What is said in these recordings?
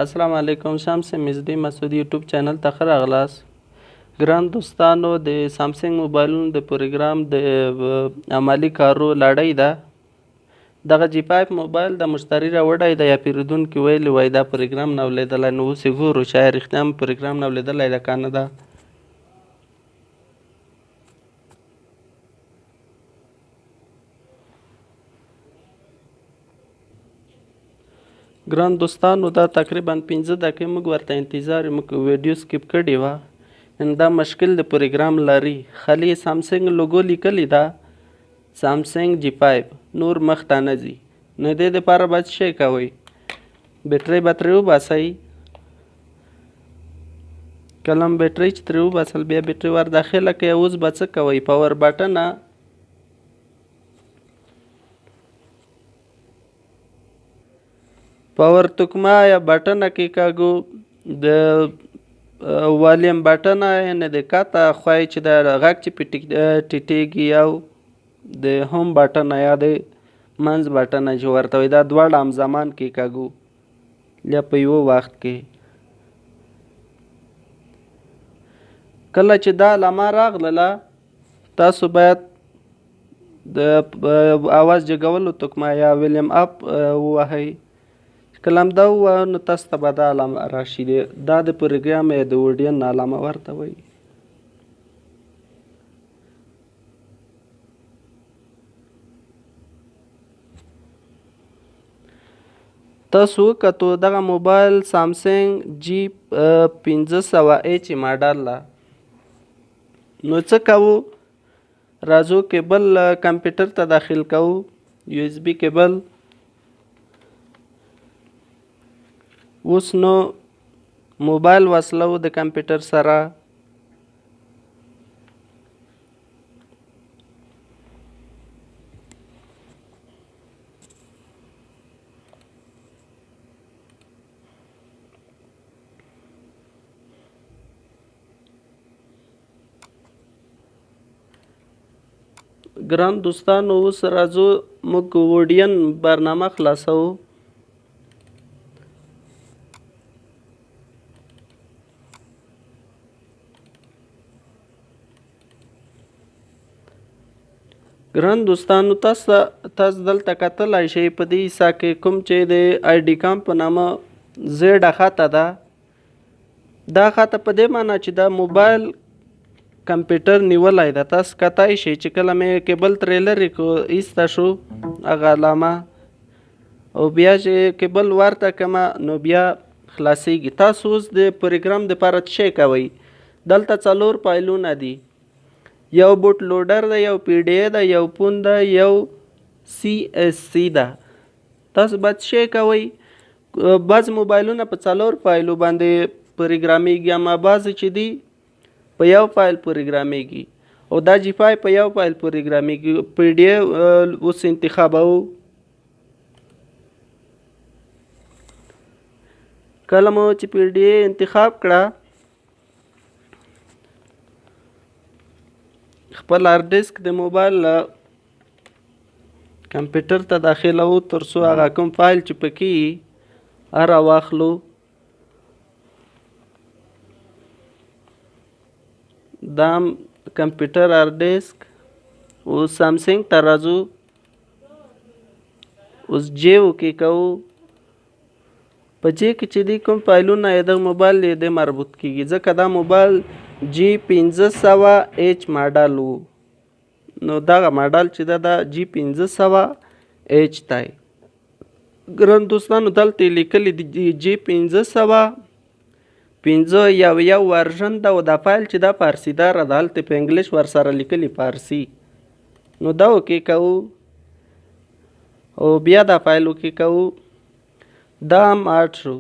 السلام علیکم. شمس مزدي مسعود یوټیوب چینل ته ښه راغلاست. ګران دوستانو، د سامسنګ موبایلونو د پروګرام د عملي کارو لړۍ ده. دغه جی 5 موبایل د مشتری راوړی دی یا پیرودونکي ویلي وای دا پروګرام نه اولیدلی، نو اوس یې ګورو چې ایا رښتیا هم پروګرام نه اولیدلی ده که نه ده. ګران دوستانو، دا تقریبا 15 دقیقې موږ ورته انتظار موږ ویډیو سکیپ کړې وه. یعنې دا مشکل د پروګرام لري. خالي سامسنګ لوګو لیکلې ده، سامسنګ جی 5 نور مخته نه ځي. نو دې دپاره به څه شی کوئ؟ بیټرۍ به ترې وباسئ. کله هم بیټرۍ چې ترې وباسل بیا بیټرۍ ور داخله کړئ. اوس به څه کوئ؟ پاور بټنه پاور تکمه یا بټنه کېکاږو. د والیم بټنه یعنې د کاته خوی چې د غږ چې پې ټیټېږي، او د هوم بټنه یا د منځ بټنه چې ورته وایي، دا دواړه همزمان کېکاږو یا په یوه وخت کې. کله چې دا علامه راغلله تاسو باید د اواز جګولو تکمه یا ویلیم اپ ووهئ. کله هم دا ووهه نو تاسو ته به دا علامه راشي. دا د پروګرام یا د وډین علامه ورته وایي. تاسو وکتو دغه موبایل سامسنګ جی 1500H ماډل ده. نو څه کوو؟ راځو کیبل کمپیوټر ته داخل کوو، یو ایس بي کیبل. اوس نو موبایل وصلو د کمپیوټر سره. ګران دوستانو، اوس راځو موږ وډین برنامه خلاصوو. ګران دوستانو، تاسو دلته کتلی شئ په دې حصه کې کوم چې د آی ډي کام په نامه زیډه خطه ده. دا خطه په دې معنی چې دا موبایل کمپیوټر نیولی ده. تاسو کتای شئ چې کله مې کیبل ترې لرې کړو ایسته شو هغه علامه، او بیا چې کیبل ورته کړمه نو بیا خلاصیږي. تاسو اوس د پروګرام دپاره څه شی کوئ؟ دلته 4 فایلونه دي. یو بوټ لوډر ده، یو پی ډي ای ده، یو پون ده، یو سی اس سی ده. تاسو باید څه شی کوئ؟ بعض موبایلونه په 4 فایلو باندې پروګرامیږي، اما بعضې چې دي په یو فایل پروګرامیږي، او دا جی 5 په یو فایل پروګرامیږي. پی ډي ای اوس انتخابوو. کله مو چې پی ډي ای انتخاب کړه، خپل هارد ډیسک د موبایل کمپیوټر ته داخلوو تر څو هغه کوم فایل چې پکې وي هغه واخلو. دا کمپیوټر هارد ډیسک. اوس سامسنګ ته راځو، اوس جې وکېکوو. په جې کې چې دي کوم فایلونه یې د موبایل یې د مربوط کېږي، ځکه دا موبایل جی 1500H ماډل و. نو دغه ماډل چې ده دا جی 1500H دی. ګران دوستانو، دلته یې لیکلي دي جی 500 ورژن ده، او دا فایل چې دا فارسي داره ده، هلته په انګلیش ورسره لیکلي فارسي. نو دا وکېکوو او بیا دا فایل وکېکوو. دا هم اډ شو.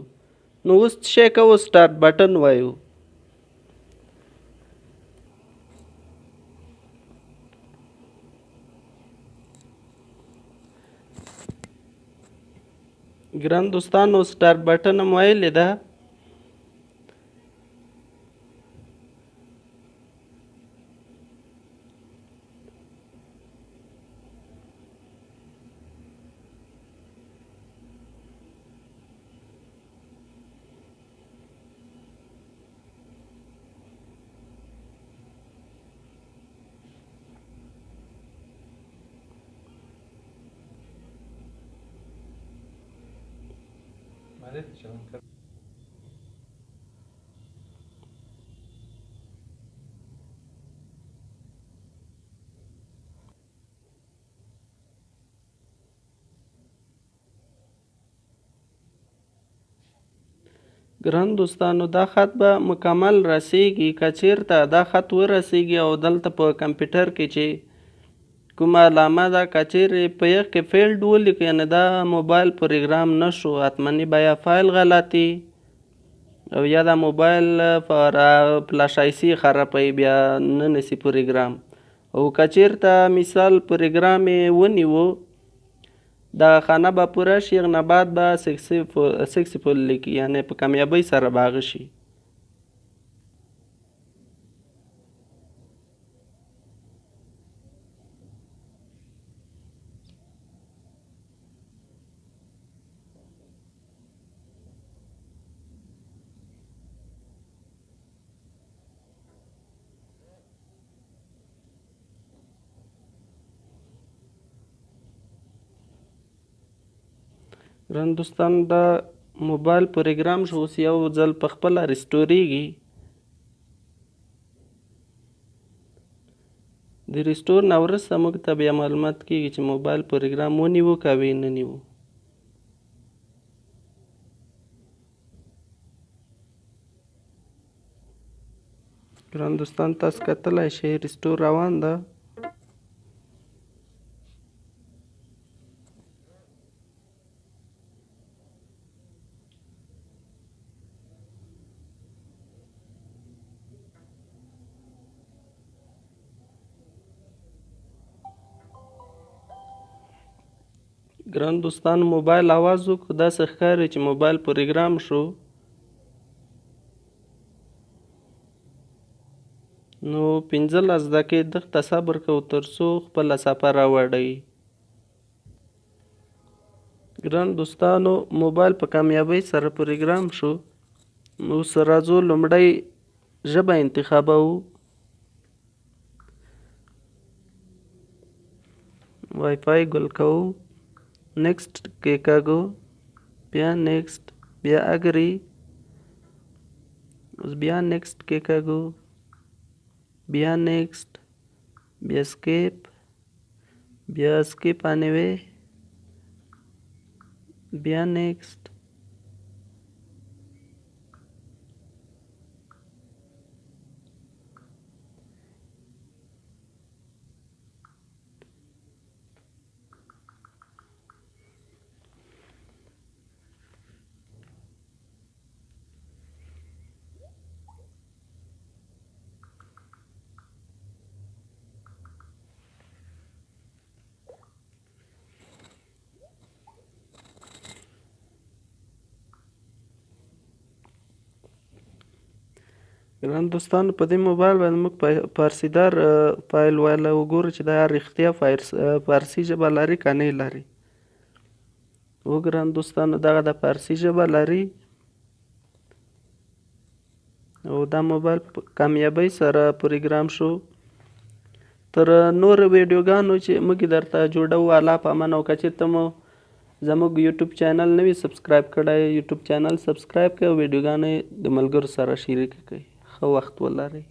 نو اوس څه شی کوو؟ سټارټ بټن وایو. ګران دوستانو، سټارټ بټن هم ویلې ده. ګران دوستانو دا خط به مکمل رسیږي که چیرته دا خط ورسیږي او دلته په کمپیوټر کې چې کومه علامه ده که چیرې په یخ کې فیلډ ولیکي یعنې دا موبایل پروګرام نشو حتمني به یا فایل غلطي او یا دا موبایل فلاش آیسي خرابوي بیا نه نیسي پروګرام او که چیرته مثال پروګرام یې ونیو دا خانه به پوره شي هغه نه بعد به سکسیفول لیکي یعنې په کامیابۍ سره به هغه شي. ګران دوستان دا موبایل پروګرام شو اوس یو ځل په خپله ریسټوریږي. د ریسټور نه وروسته موږ ته بیا معلومات کیږي چې موبایل پروګرام ونیو که ویې نه نیو. ګران دوستان تاسو کتلی شئ ریسټور روان ده. ګران دوستان موبایل آواز وکړو داسې ښکاري چې موبایل پروګرام شو. نو 15 دقیقې دغه ته صبر کوو تر څو خپله صفحه راوړئ. ګران دوستانو موبایل په کامیابۍ سره پروګرام شو. اوس راځو لومړی ژبه انتخابوو. وای فای ګل کوو. نیکسټ کې کاږو بیا نیکسټ بیا اګري اوس بیا نیکسټ کې کاږو بیا نیکسټ بیا سکیپ بیا سکیپ انیوے بیا نیکسټ ګران دوستانو په دې موبایل باندې موږ فارسیدار فایل والا وګورو چې دا رښتیا فارسي ژبه لري که نه لري. و ګران دوستانو دغه د فارسي ژبه لري او دا موبایل په کامیابۍ سره پروګرام شو. تر نورو ویډیوګانو چې موږ درته جوړوو الله په امان او که چېرته مو زموږ یوټیوب چینل نه وي سبسکرایب کړی یوټیوب چینل سبسکرایب کړئ او ویډیوګانې د ملګرو سره شریکې کړئ. ښه وخت ولرئ.